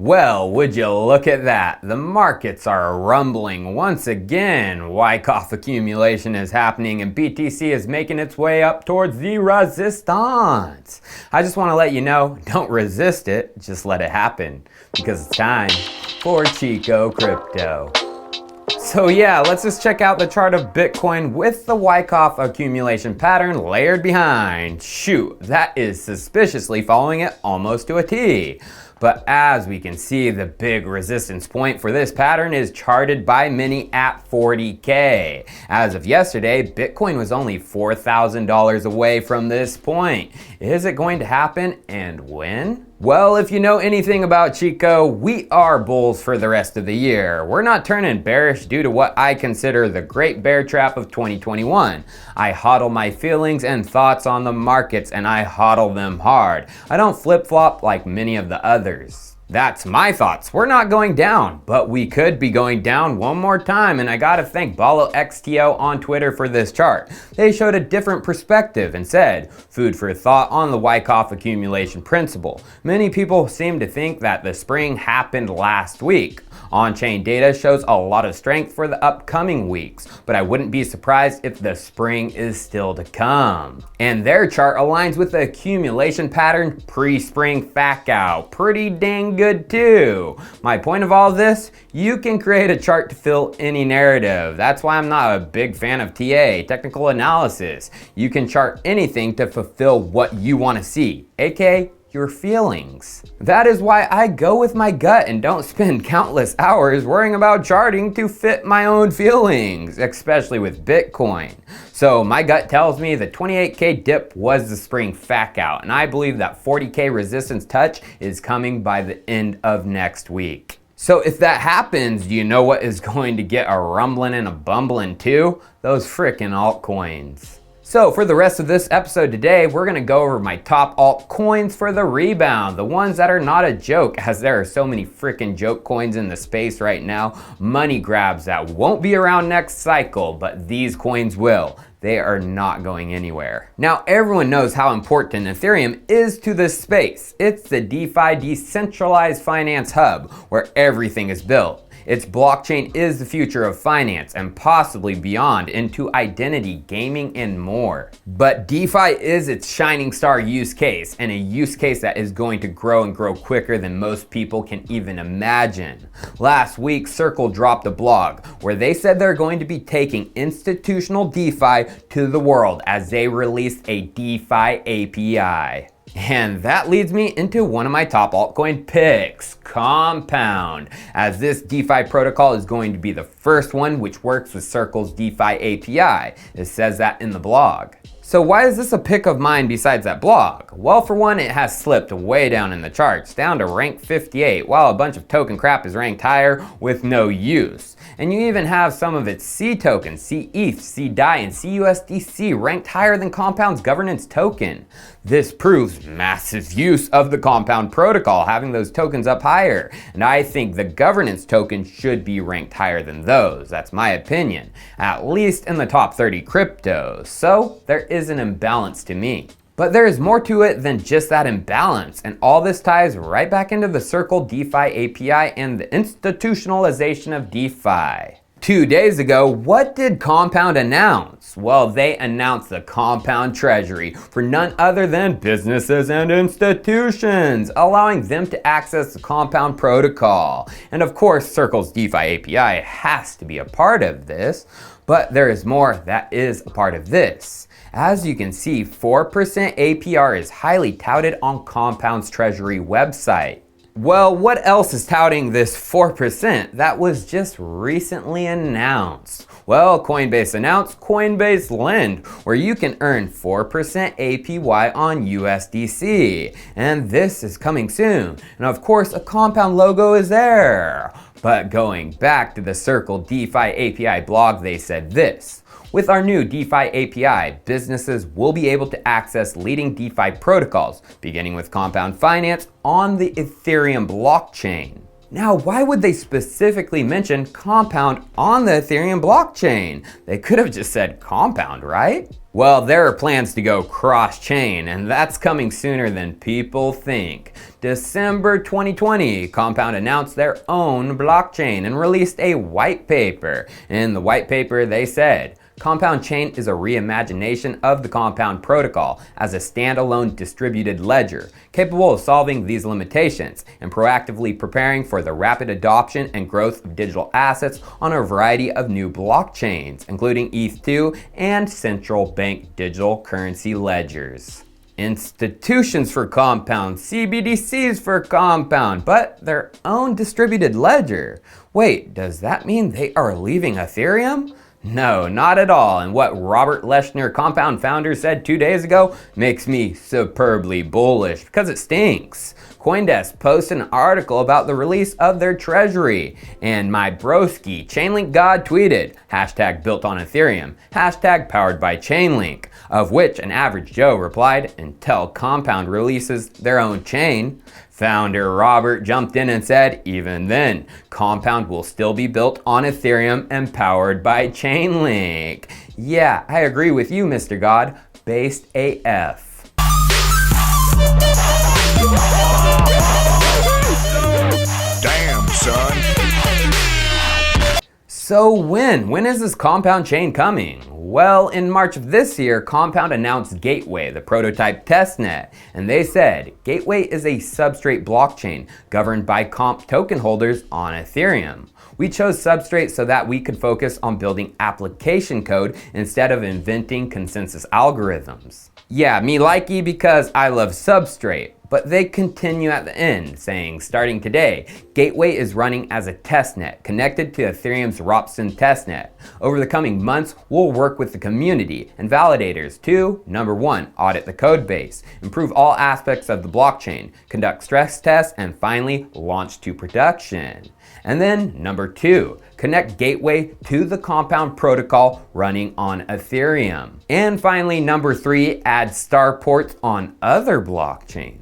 Well, would you look at that? The markets are rumbling once again. Wyckoff accumulation is happening and BTC is making its way up towards the resistance. I just want to let you know, don't resist it, just let it happen because it's time for Chico Crypto. So yeah, let's just check out the chart of Bitcoin with the Wyckoff accumulation pattern layered behind. Shoot, that is suspiciously following it almost to a T. But as we can see, the big resistance point for this pattern is charted by many at 40K. As of yesterday, Bitcoin was only $4,000 away from this point. Is it going to happen, and when? Well, if you know anything about Chico, we are bulls for the rest of the year. We're not turning bearish due to what I consider the great bear trap of 2021. I hodl my feelings and thoughts on the markets, and I hodl them hard. I don't flip-flop like many of the others. That's my thoughts. We're not going down, but we could be going down one more time, and I gotta thank BaloXTO on Twitter for this chart. They showed a different perspective and said, food for thought on the Wyckoff accumulation principle. Many people seem to think that the spring happened last week. On-chain data shows a lot of strength for the upcoming weeks, but I wouldn't be surprised if the spring is still to come. And their chart aligns with the accumulation pattern pre-spring fact out. Pretty dang good too. My point of all this, you can create a chart to fill any narrative. That's why I'm not a big fan of TA, technical analysis. You can chart anything to fulfill what you want to see, aka your feelings. That is why I go with my gut and don't spend countless hours worrying about charting to fit my own feelings, especially with Bitcoin. So my gut tells me the 28K dip was the spring fact out, and I believe that 40K resistance touch is coming by the end of next week. So if that happens, do you know what is going to get a rumbling and a bumbling too? Those frickin' altcoins. So for the rest of this episode today, we're gonna go over my top altcoins for the rebound, the ones that are not a joke, as there are so many freaking joke coins in the space right now, money grabs that won't be around next cycle, but these coins will. They are not going anywhere. Now everyone knows how important Ethereum is to this space. It's the DeFi decentralized finance hub where everything is built. Its blockchain is the future of finance and possibly beyond into identity, gaming, and more. But DeFi is its shining star use case, and a use case that is going to grow and grow quicker than most people can even imagine. Last week, Circle dropped a blog where they said they're going to be taking institutional DeFi to the world as they released a DeFi API. And that leads me into one of my top altcoin picks, Compound, as this DeFi protocol is going to be the first one which works with Circle's DeFi API. It says that in the blog. So why is this a pick of mine besides that blog? Well, for one, it has slipped way down in the charts, down to rank 58, while a bunch of token crap is ranked higher with no use. And you even have some of its C tokens, CETH, CDAI, and CUSDC ranked higher than Compound's governance token. This proves massive use of the Compound protocol, having those tokens up higher. And I think the governance token should be ranked higher than those. That's my opinion, at least in the top 30 cryptos. So there is an imbalance to me. But there is more to it than just that imbalance, and all this ties right back into the Circle DeFi API and the institutionalization of DeFi. 2 days ago, what did Compound announce? Well, they announced the Compound Treasury for none other than businesses and institutions, allowing them to access the Compound protocol. And of course, Circle's DeFi API has to be a part of this, but there is more that is a part of this. As you can see, 4% APR is highly touted on Compound's Treasury website. Well, what else is touting this 4% that was just recently announced? Well, Coinbase announced Coinbase Lend, where you can earn 4% APY on USDC. And this is coming soon. And of course, a Compound logo is there. But going back to the Circle DeFi API blog, they said this. With our new DeFi API, businesses will be able to access leading DeFi protocols, beginning with Compound Finance on the Ethereum blockchain. Now, why would they specifically mention Compound on the Ethereum blockchain? They could have just said Compound, right? Well, there are plans to go cross-chain, and that's coming sooner than people think. December 2020, Compound announced their own blockchain and released a white paper. In the white paper, they said, Compound Chain is a reimagination of the Compound protocol as a standalone distributed ledger, capable of solving these limitations and proactively preparing for the rapid adoption and growth of digital assets on a variety of new blockchains, including ETH2 and central bank digital currency ledgers. Institutions for Compound, CBDCs for Compound, but their own distributed ledger. Wait, does that mean they are leaving Ethereum? No, not at all, and what Robert Leshner, Compound founder, said 2 days ago makes me superbly bullish, because it stinks. Coindesk posted an article about the release of their Treasury, and my broski, Chainlink God, tweeted, hashtag built on Ethereum, hashtag powered by Chainlink, of which an average Joe replied, until Compound releases their own chain. Founder Robert jumped in and said, even then, Compound will still be built on Ethereum and powered by Chainlink. Yeah, I agree with you, Mr. God. Based AF. Damn, son. So when is this Compound chain coming? Well, in March of this year, Compound announced Gateway, the prototype testnet, and they said, Gateway is a substrate blockchain governed by comp token holders on Ethereum. We chose Substrate so that we could focus on building application code instead of inventing consensus algorithms. Yeah, me likey because I love Substrate. But they continue at the end, saying, starting today, Gateway is running as a testnet connected to Ethereum's Ropsten testnet. Over the coming months, we'll work with the community and validators to, number 1, audit the code base, improve all aspects of the blockchain, conduct stress tests, and finally, launch to production. And then, number 2, connect Gateway to the Compound protocol running on Ethereum. And finally, number 3, add starports on other blockchains.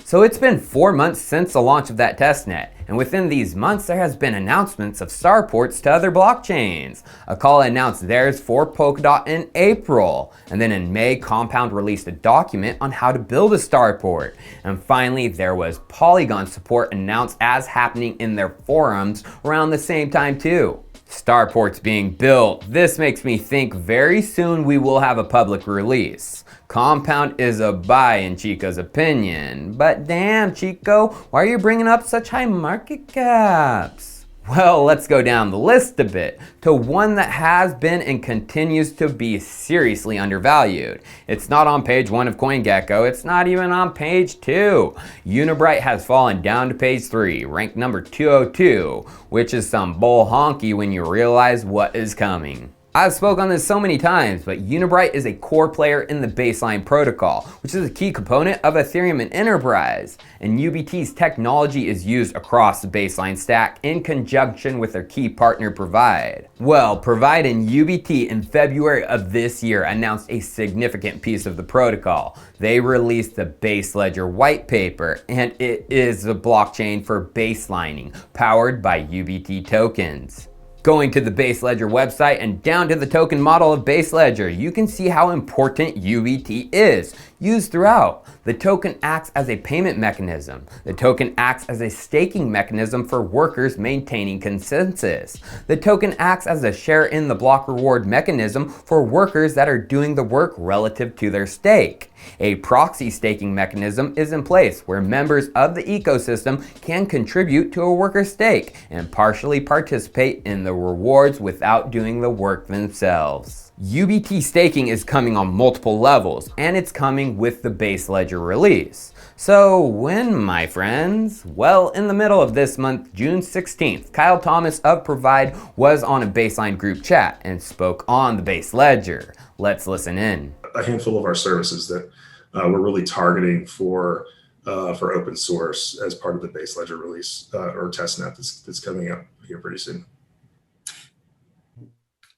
So it's been 4 months since the launch of that testnet, and within these months there has been announcements of starports to other blockchains. Akala announced theirs for Polkadot in April, and then in May Compound released a document on how to build a starport. And finally there was Polygon support announced as happening in their forums around the same time too. Starports being built. This makes me think very soon we will have a public release. Compound is a buy in Chico's opinion. But damn, Chico, why are you bringing up such high market caps? Well, let's go down the list a bit to one that has been and continues to be seriously undervalued. It's not on page 1 of CoinGecko, it's not even on page 2. Unibright has fallen down to page 3, ranked number 202, which is some bull honky when you realize what is coming. I've spoken on this so many times, but Unibright is a core player in the Baseline protocol, which is a key component of Ethereum and Enterprise. And UBT's technology is used across the Baseline stack in conjunction with their key partner Provide. Well, Provide and UBT in February of this year announced a significant piece of the protocol. They released the Baseledger white paper, and it is the blockchain for baselining, powered by UBT tokens. Going to the Baseledger website and down to the token model of Baseledger, you can see how important UBT is, used throughout. The token acts as a payment mechanism. The token acts as a staking mechanism for workers maintaining consensus. The token acts as a share in the block reward mechanism for workers that are doing the work relative to their stake. A proxy staking mechanism is in place where members of the ecosystem can contribute to a worker's stake and partially participate in the rewards without doing the work themselves. UBT staking is coming on multiple levels, and it's coming with the Baseledger release. So when, my friends? Well, in the middle of this month, June 16th, Kyle Thomas of Provide was on a Baseline group chat and spoke on the Baseledger. Let's listen in. A handful of our services that we're really targeting for open source as part of the Baseledger release or testnet that's coming up here pretty soon.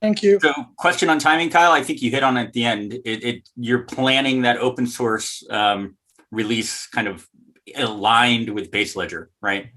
Thank you. So, question on timing, Kyle. I think you hit on it at the end. You're planning that open source release kind of aligned with Baseledger, right?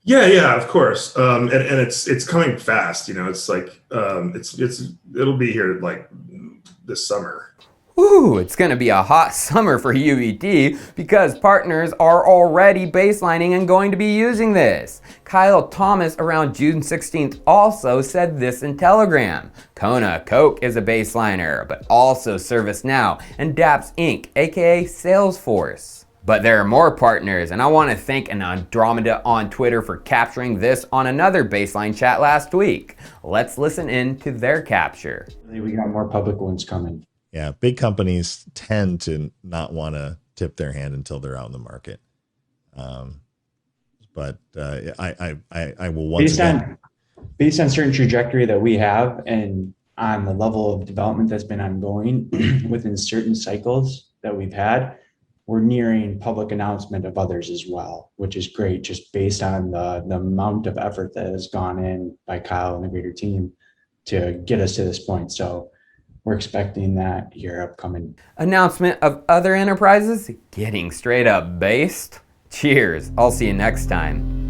Yeah, of course. And it's coming fast. You know, it's like it'll be here like this summer. Ooh, it's gonna be a hot summer for UET because partners are already baselining and going to be using this. Kyle Thomas around June 16th also said this in Telegram. Kona Coke is a baseliner, but also ServiceNow and Dapps Inc., aka Salesforce. But there are more partners, and I want to thank an Andromeda on Twitter for capturing this on another baseline chat last week. Let's listen in to their capture. We got more public ones coming. Yeah, big companies tend to not want to tip their hand until they're out in the market. But I will once again. Based on certain trajectory that we have and on the level of development that's been ongoing within certain cycles that we've had, we're nearing public announcement of others as well, which is great, just based on the amount of effort that has gone in by Kyle and the greater team to get us to this point. So we're expecting that here upcoming. Announcement of other enterprises getting straight up based? Cheers, I'll see you next time.